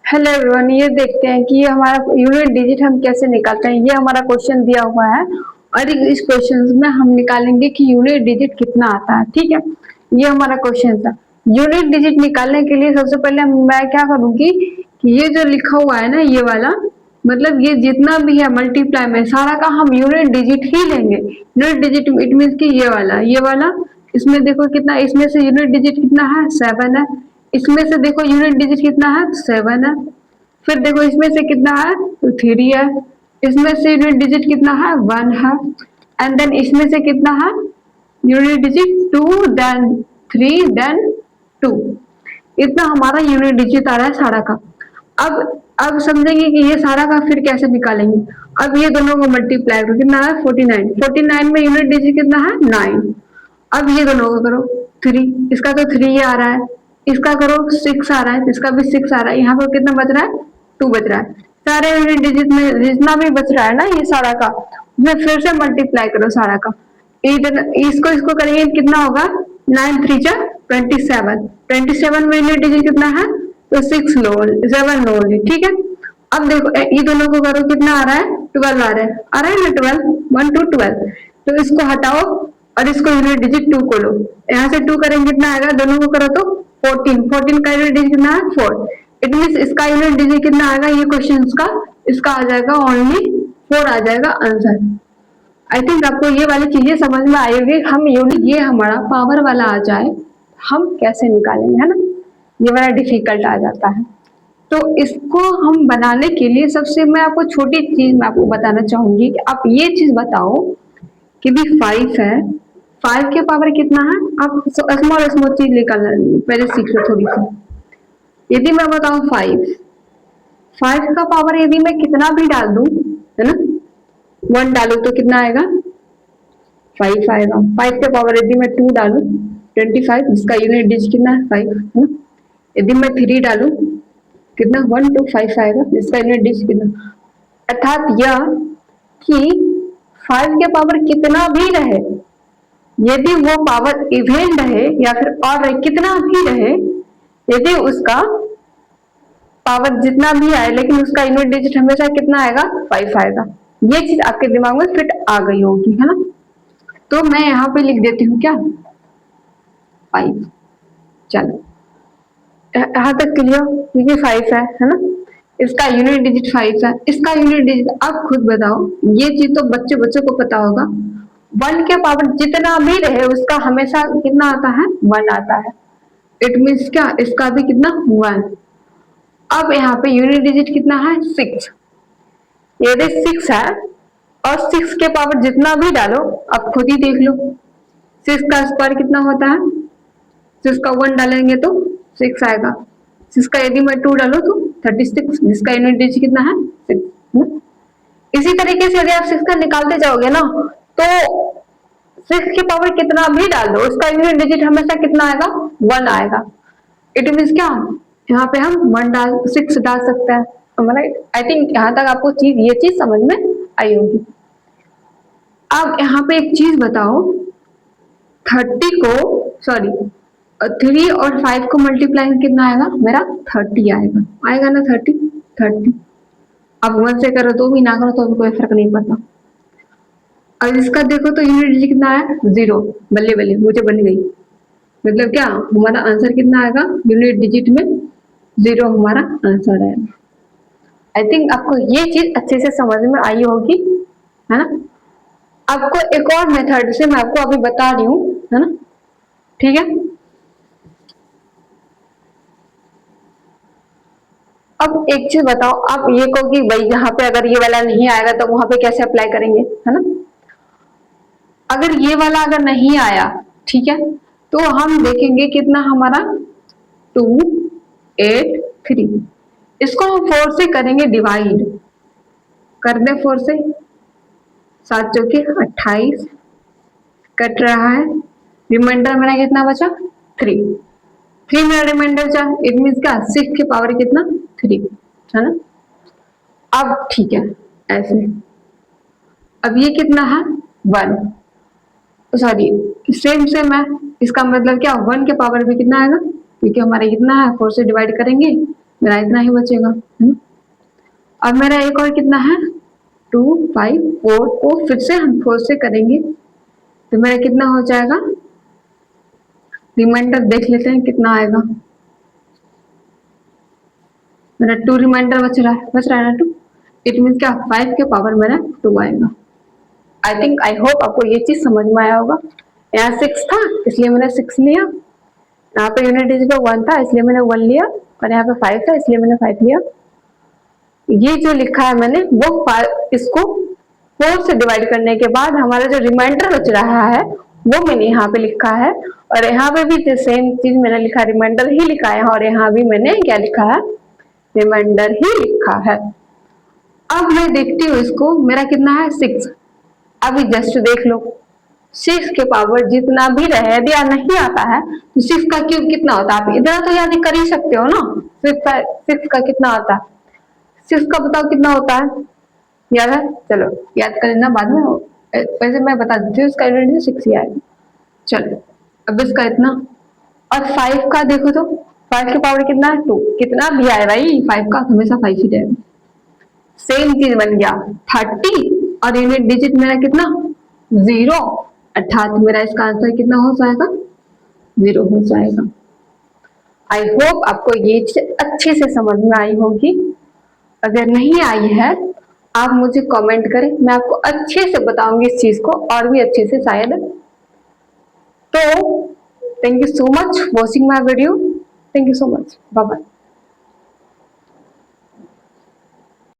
Hello everyone, ये देखते हैं कि ये हमारा यूनिट डिजिट हम कैसे निकालते हैं। ये हमारा क्वेश्चन दिया हुआ है और इस क्वेश्चन में हम निकालेंगे कि यूनिट डिजिट कितना आता है। ठीक है, ये हमारा क्वेश्चन था। यूनिट डिजिट निकालने के लिए सबसे पहले मैं क्या करूंगी कि ये जो लिखा हुआ है ना, ये वाला मतलब ये जितना भी है मल्टीप्लाई में सारा का हम यूनिट डिजिट ही लेंगे। यूनिट डिजिट इट मीन कि ये वाला इसमें देखो कितना, इसमें से यूनिट डिजिट कितना है 7 है। इसमें से देखो यूनिट डिजिट कितना है 7 है। फिर देखो इसमें से कितना है तो 3 है। इसमें से यूनिट डिजिट कितना है 1 है। एंड देन इसमें से कितना है यूनिट डिजिट 2, देन 3, देन 2। इतना हमारा यूनिट डिजिट आ रहा है सारा का। अब समझेंगे कि ये सारा का फिर कैसे निकालेंगे। अब ये दोनों को मल्टीप्लाई करो, कितना है 49। 49 में यूनिट डिजिट कितना है 9। अब ये दोनों को करो 3, इसका तो 3 आ रहा है, इसका करो 6 आ रहा है, इसका भी 6 आ रहा है। यहाँ पर कितना बच रहा है 2 बच रहा है। सारे यूनिट डिजिट में जितना भी बच रहा है ना ये सारा का, मैं फिर से मल्टीप्लाई करो सारा का। इसको करेंगे कितना होगा 9 3 जा 27। 27 में यूनिट डिजिट कितना है तो 7 लो। ठीक है, अब देखो ये दोनों को करो, कितना आ रहा है 12 आ रहा है ना 12 1 2 12। तो इसको हटाओ और इसको यूनिट डिजिट 2 को लो। यहाँ से 2 करेंगे कितना आएगा, दोनों को करो तो 14 का यूनिट डिजिट कितना है 4। इट मीन इसका यूनिट डिजिट कितना आएगा ये क्वेश्चन का, इसका आ जाएगा ओनली 4 आ जाएगा आंसर। आई थिंक आपको ये वाली चीजें समझ में आई होगी। हम यूनिट ये हमारा पावर वाला आ जाए हम कैसे निकालेंगे, है ना। ये वाला डिफिकल्ट आ जाता है। तो इसको हम बनाने के लिए सबसे मैं आपको छोटी चीज मैं आपको बताना चाहूंगी कि आप ये चीज बताओ कि भी 5 है, 5 के पावर कितना है। आप स्मॉल स्मॉल चीज निकालना पहले सीख लो थोड़ी सी। यदि मैं बताऊं 5 का पावर यदि मैं कितना भी डाल दूं, है ना, 1 डालू तो कितना आएगा 5 आएगा। 5 के पावर यदि मैं 2 डालू 25, जिसका यूनिट डिजिट कितना है 5, है ना। यदि मैं 3 डालू कितना 1 2 5 आएगा, जिसका यूनिट डिजिट कितना। अर्थात यह कि 5 के पावर कितना भी रहे, यदि वो पावर इवन रहे या फिर और रहे, कितना भी रहे, यदि उसका पावर जितना भी आए लेकिन उसका यूनिट डिजिट हमेशा कितना आएगा 5 आएगा। ये चीज आपके दिमाग में फिट आ गई होगी, है ना। तो मैं यहाँ पे लिख देती हूँ क्या 5। चलो यहाँ तक क्लियर, क्योंकि 5 है ना। इसका यूनिट डिजिट 5 है, इसका यूनिट डिजिट अब खुद बताओ। ये चीज तो बच्चे को पता होगा। 1 के पावर जितना भी रहे उसका हमेशा कितना आता है 1 आता है। इट मीन्स क्या इसका भी कितना 1। अब यहाँ पे यूनिट डिजिट कितना है 6। यदि 6 है और 6 के पावर जितना भी डालो आप खुद ही देख लो, 6 का स्क्वायर कितना होता है। 6 का 1 डालेंगे तो 6 आएगा। 6 का यदि मैं 2 डालू तो 36, जिसका यूनिट डिजिट कितना है 6। इसी तरीके से यदि आप 6 का निकालते जाओगे ना तो 6 के पावर कितना भी डाल दो उसका यूनिट डिजिट हमेशा कितना आएगा 1 आएगा। इट मीन्स क्या यहाँ पे हम 6 डाल सकते हैं। आई थिंक यहाँ तक आपको ये चीज समझ में आई होगी। अब यहाँ पे एक चीज बताओ, 3 और 5 को मल्टीप्लाई कितना आएगा मेरा 30 आएगा ना 30। अब 1 से करो तो भी ना करो तो भी कोई फर्क नहीं पड़ता। अब इसका देखो तो यूनिट डिजिट कितना है 0। बल्ले बल्ले मुझे बन गई। मतलब क्या हमारा आंसर कितना आएगा यूनिट डिजिट में 0 हमारा आंसर है। आई थिंक आपको ये चीज अच्छे से समझ में आई होगी, है ना। आपको एक और मेथड से मैं आपको अभी बता रही हूँ, है ना, ठीक है। अब एक चीज बताओ, आप ये कहो कि भाई यहाँ पे अगर ये वाला नहीं आएगा तो वहां पे कैसे अप्लाई करेंगे, है ना। अगर ये वाला अगर नहीं आया, ठीक है, तो हम देखेंगे कितना हमारा 2 8 3। इसको हम 4 से करेंगे डिवाइड। कर दे 4 से, 7 चौके 28 कट रहा है। रिमाइंडर मेरा कितना बचा 3 मेरा रिमाइंडर बचा। इट मीन्स क्या 6 के पावर कितना 3, है ना। अब ठीक है ऐसे, अब ये कितना है 1, सॉरी सेम है। इसका मतलब क्या 1 के पावर भी कितना आएगा, क्योंकि हमारा कितना है 4 से डिवाइड करेंगे मेरा इतना ही बचेगा। अब मेरा एक और कितना है 2 5 4 को फिर से हम 4 से करेंगे तो मेरा कितना हो जाएगा, रिमाइंडर देख लेते हैं कितना आएगा। मेरा 2 रिमाइंडर बच रहा है ना 2। इट मीन क्या 5 के पावर मेरा 2 आएगा। आई होप आपको ये चीज समझ में आया होगा। यहाँ 6 था इसलिए मैंने 6 लिया, यहाँ पे यूनिट डिजिट 1 था इसलिए मैंने 1 लिया, और यहाँ पे 5 था इसलिए मैंने 5 लिया। ये जो लिखा है मैंने वो इसको 4 से डिवाइड करने के बाद हमारा जो रिमाइंडर बच रहा है वो मैंने यहाँ पे लिखा है, और यहाँ पे भी सेम चीज मैंने लिखा, रिमाइंडर ही लिखा है, और यहाँ भी मैंने क्या लिखा है, रिमाइंडर ही लिखा है। अब मैं देखती हूँ इसको, मेरा कितना है 6। अभी जस्ट देख लो 6 के पावर जितना भी रहे यदि नहीं आता है तो 6 का क्यूब कितना होता है, आप इतना तो याद कर ही सकते हो ना। 6 का कितना होता है, 6 का बताओ कितना होता है, याद है? चलो याद कर लेना बाद में, वैसे मैं बता देती हूँ इसका यूनिट 6 ही आएगा। चलो अब इसका इतना, और 5 का देखो तो 5 के पावर कितना है 2, कितना भी आए भाई 5 का हमेशा 5 ही रहेगा। सेम चीज बन गया 30, और यूनिट डिजिट मेरा कितना 0, अर्थात मेरा इसका आंसर कितना हो जाएगा 0 हो जाएगा। आई होप आपको ये चीज अच्छे से समझ में आई होगी। अगर नहीं आई है आप मुझे कमेंट करें, मैं आपको अच्छे से बताऊंगी इस चीज को और भी अच्छे से शायद। तो thank you so much watching my video, thank you so much, bye bye.